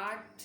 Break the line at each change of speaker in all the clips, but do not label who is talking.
8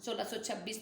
1626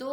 2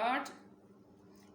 8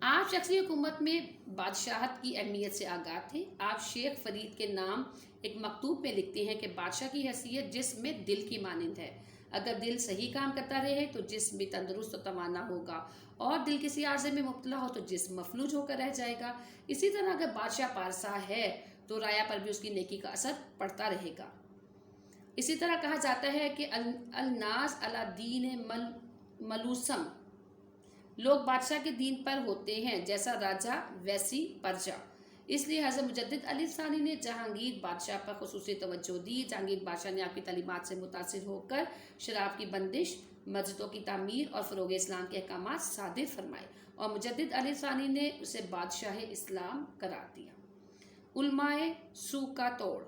آپ شخصی حکومت میں بادشاہت کی اہمیت سے آگاہ تھے۔ آپ شیخ فرید کے نام ایک مکتوب میں لکھتے ہیں کہ بادشاہ کی حیثیت جسم میں دل کی مانند ہے، اگر دل صحیح کام کرتا رہے تو جسم بھی تندرست و توانا ہوگا، اور دل کسی عارضے میں مبتلا ہو تو جسم مفلوج ہو کر رہ جائے گا۔ اسی طرح اگر بادشاہ پارسا ہے تو رعایا پر بھی اس کی نیکی کا اثر پڑتا رہے گا۔ اسی طرح کہا جاتا ہے کہ الناس علی دین ملوسم، لوگ بادشاہ کے دین پر ہوتے ہیں، جیسا راجا ویسی پرجا۔ اس لیے حضرت مجدد علی ثانی نے جہانگیر بادشاہ پر خصوصی توجہ دی۔ جہانگیر بادشاہ نے آپ کی تعلیمات سے متاثر ہو کر شراب کی بندش، مسجدوں کی تعمیر اور فروغ اسلام کے احکامات صادر فرمائے، اور مجدد علی ثانی نے اسے بادشاہ اسلام قرار دیا۔ علماء سو کا توڑ،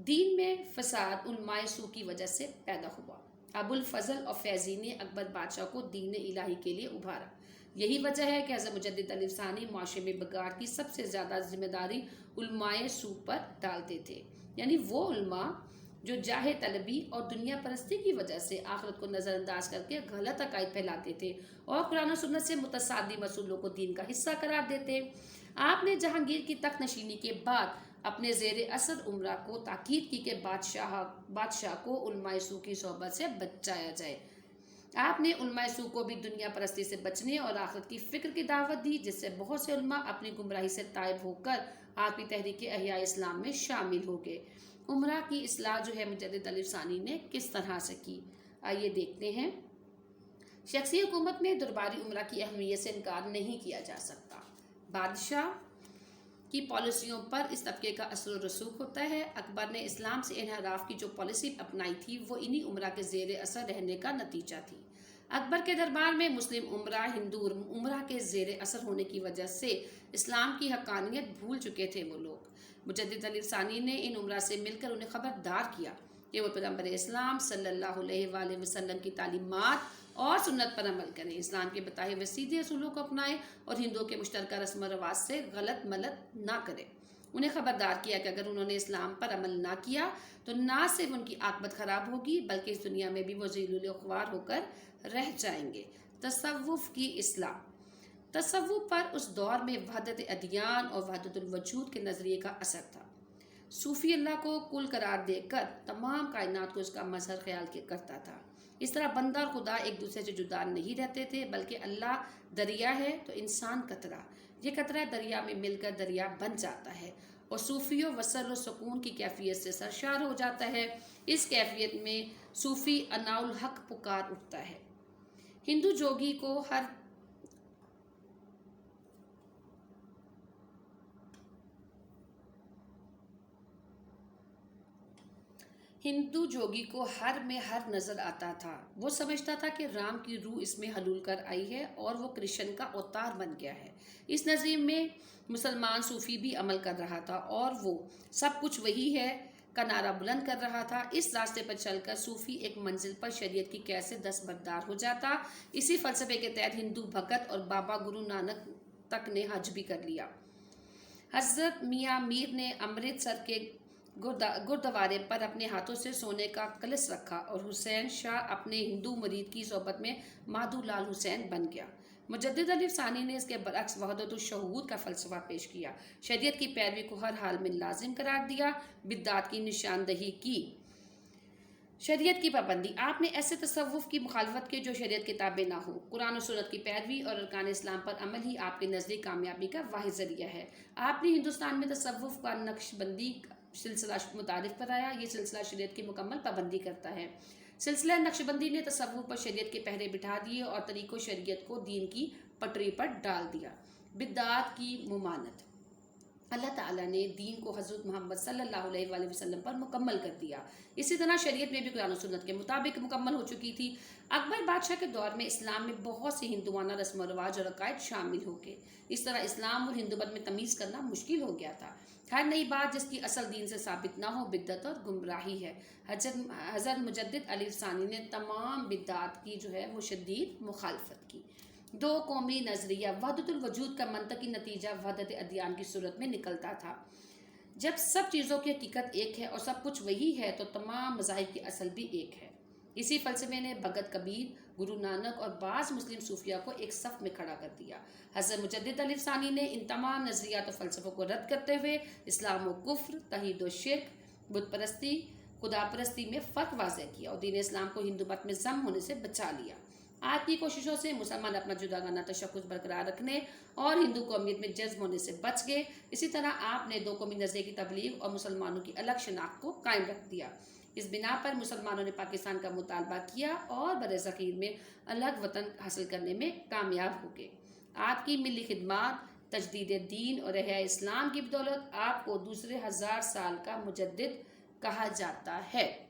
دین میں فساد علماء سو کی وجہ سے پیدا ہوا۔ ابو الفضل اور فیضی نے اکبر بادشاہ کو دین الہی کے لیے ابھارا۔ یہی وجہ ہے کہ حضرت مجدد علی ثانی معاشرے میں بگاڑ کی سب سے زیادہ ذمہ داری علماء سو پر ڈالتے تھے، یعنی وہ علماء جو جاہ طلبی اور دنیا پرستی کی وجہ سے آخرت کو نظر انداز کر کے غلط عقائد پھیلاتے تھے اور قرآن و سنت سے متصادم اصولوں کو دین کا حصہ قرار دیتے۔ آپ نے جہانگیر کی تخت نشینی کے بعد اپنے زیر اثر عمرہ کو تاکید کی کہ بادشاہ کو علماء سو کی صحبت سے بچایا جائے۔ آپ نے علماء سو کو بھی دنیا پرستی سے بچنے اور آخرت کی فکر کی دعوت دی، جس سے بہت سے علماء اپنی گمراہی سے تائب ہو کر آپ کی تحریک احیاء اسلام میں شامل ہو گئے۔ عمرہ کی اصلاح جو ہے مجدد علی ثانی نے کس طرح سے کی، آئیے دیکھتے ہیں۔ شخصی حکومت میں درباری عمرہ کی اہمیت سے انکار نہیں کیا جا سکتا۔ بادشاہ کی پالیسیوں پر اس طبقے کا اثر و رسوخ ہوتا ہے۔ اکبر نے اسلام سے انحراف کی جو پالیسی اپنائی تھی وہ انہی عمرہ کے زیر اثر رہنے کا نتیجہ تھی۔ اکبر کے دربار میں مسلم عمرہ ہندو عمرہ کے زیر اثر ہونے کی وجہ سے اسلام کی حقانیت بھول چکے تھے وہ لوگ۔ مجدد علی ثانی نے ان عمرہ سے مل کر انہیں خبردار کیا کہ وہ پیغمبر اسلام صلی اللہ علیہ وآلہ وسلم کی تعلیمات اور سنت پر عمل کریں، اسلام کے بتائے ہوئے سیدھے اصولوں کو اپنائیں اور ہندوؤں کے مشترکہ رسم و رواج سے غلط ملت نہ کریں۔ انہیں خبردار کیا کہ اگر انہوں نے اسلام پر عمل نہ کیا تو نہ صرف ان کی عاقبت خراب ہوگی بلکہ اس دنیا میں بھی وہ ذلیل الخوار ہو کر رہ جائیں گے۔ تصوف کی اصلاح، تصوف پر اس دور میں وحدت ادیان اور وحدت الوجود کے نظریے کا اثر تھا۔ صوفی اللہ کو کل قرار دے کر تمام کائنات کو اس کا مظہر خیال کرتا تھا۔ اس طرح بندہ اور خدا ایک دوسرے سے جدا نہیں رہتے تھے، بلکہ اللہ دریا ہے تو انسان قطرہ، یہ قطرہ دریا میں مل کر دریا بن جاتا ہے اور صوفی و وصل و سکون کی کیفیت سے سرشار ہو جاتا ہے۔ اس کیفیت میں صوفی اناء الحق پکار اٹھتا ہے۔ ہندو جوگی کو ہر میں ہر نظر آتا تھا۔ وہ سمجھتا تھا کہ رام کی روح اس میں حلول کر آئی ہے اور وہ کرشن کا اوتار بن گیا ہے۔ اس نظریے میں مسلمان صوفی بھی عمل کر رہا تھا اور وہ سب کچھ وہی ہے کا نعرہ بلند کر رہا تھا۔ اس راستے پر چل کر صوفی ایک منزل پر شریعت کی قید سے دستبردار ہو جاتا۔ اسی فلسفے کے تحت ہندو بھگت اور بابا گرو نانک تک نے حج بھی کر لیا۔ حضرت میاں میر نے امرتسر کے گردوارے پر اپنے ہاتھوں سے سونے کا کلش رکھا اور حسین شاہ اپنے ہندو مرید کی صحبت میں مادھو لال حسین بن گیا۔ مجدد علی ثانی نے اس کے برعکس وحدت الشہود کا فلسفہ پیش کیا، شریعت کی پیروی کو ہر حال میں لازم قرار دیا، بدعات کی نشاندہی کی، شریعت کی پابندی۔ آپ نے ایسے تصوف کی مخالفت کی جو شریعت کے تابع نہ ہو۔ قرآن و سنت کی پیروی اور ارکان اسلام پر عمل ہی آپ کے نظری کامیابی کا واحد ذریعہ ہے۔ آپ نے ہندوستان میں تصوف کا نقش بندی سلسلہ متعارف کرایا۔ یہ سلسلہ شریعت کی مکمل پابندی کرتا ہے۔ سلسلہ نقش بندی نے تصوف پر شریعت کے پہرے بٹھا دیے اور طریق و شریعت کو دین کی پٹری پر ڈال دیا۔ بدعات کی ممانعت، اللہ تعالیٰ نے دین کو حضرت محمد صلی اللہ علیہ وآلہ وسلم پر مکمل کر دیا۔ اسی طرح شریعت میں بھی قرآن و سنت کے مطابق مکمل ہو چکی تھی۔ اکبر بادشاہ کے دور میں اسلام میں بہت سی ہندوانہ رسم و رواج اور عقائد شامل ہو گئے۔ اس طرح اسلام اور ہندومت میں تمیز کرنا مشکل ہو گیا تھا۔ ہر نئی بات جس کی اصل دین سے ثابت نہ ہو بدعت اور گمراہی ہے۔ حضرت مجدد علی ثانی نے تمام بدعات کی جو ہے وہ شدید مخالفت کی۔ دو قومی نظریہ وحدت الوجود کا منطقی نتیجہ وحدت ادیان کی صورت میں نکلتا تھا۔ جب سب چیزوں کی حقیقت ایک ہے اور سب کچھ وہی ہے تو تمام مذاہب کی اصل بھی ایک ہے۔ اسی فلسفے نے بھگت کبیر، گرو نانک اور بعض مسلم صوفیہ کو ایک صف میں کھڑا کر دیا۔ حضرت مجدد الف ثانی نے ان تمام نظریات و فلسفوں کو رد کرتے ہوئے اسلام و کفر، توحید و شرک، بت پرستی، خدا پرستی میں فرق واضح کیا اور دین اسلام کو ہندو مت میں ضم ہونے سے بچا لیا۔ آپ کی کوششوں سے مسلمان اپنا جداگانہ تشخص برقرار رکھنے اور ہندو قومیت میں جذب ہونے سے بچ گئے۔ اسی طرح آپ نے دو قومی نظریے کی تبلیغ اور مسلمانوں کی الگ شناخت کو قائم رکھ دیا۔ اس بنا پر مسلمانوں نے پاکستان کا مطالبہ کیا اور برصغیر میں الگ وطن حاصل کرنے میں کامیاب ہو گئے۔ آپ کی ملی خدمات، تجدید دین اور احیاء اسلام کی بدولت آپ کو دوسرے 1000 سال کا مجدد کہا جاتا ہے۔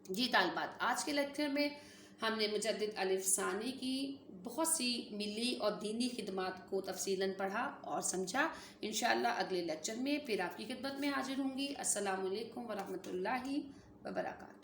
جی طالبات، آج کے لیکچر میں ہم نے مجدد الف ثانی کی بہت سی ملی اور دینی خدمات کو تفصیلاً پڑھا اور سمجھا۔ انشاءاللہ اگلے لیکچر میں پھر آپ کی خدمت میں حاضر ہوں گی۔ السلام علیکم ورحمۃ اللہ وبرکاتہ۔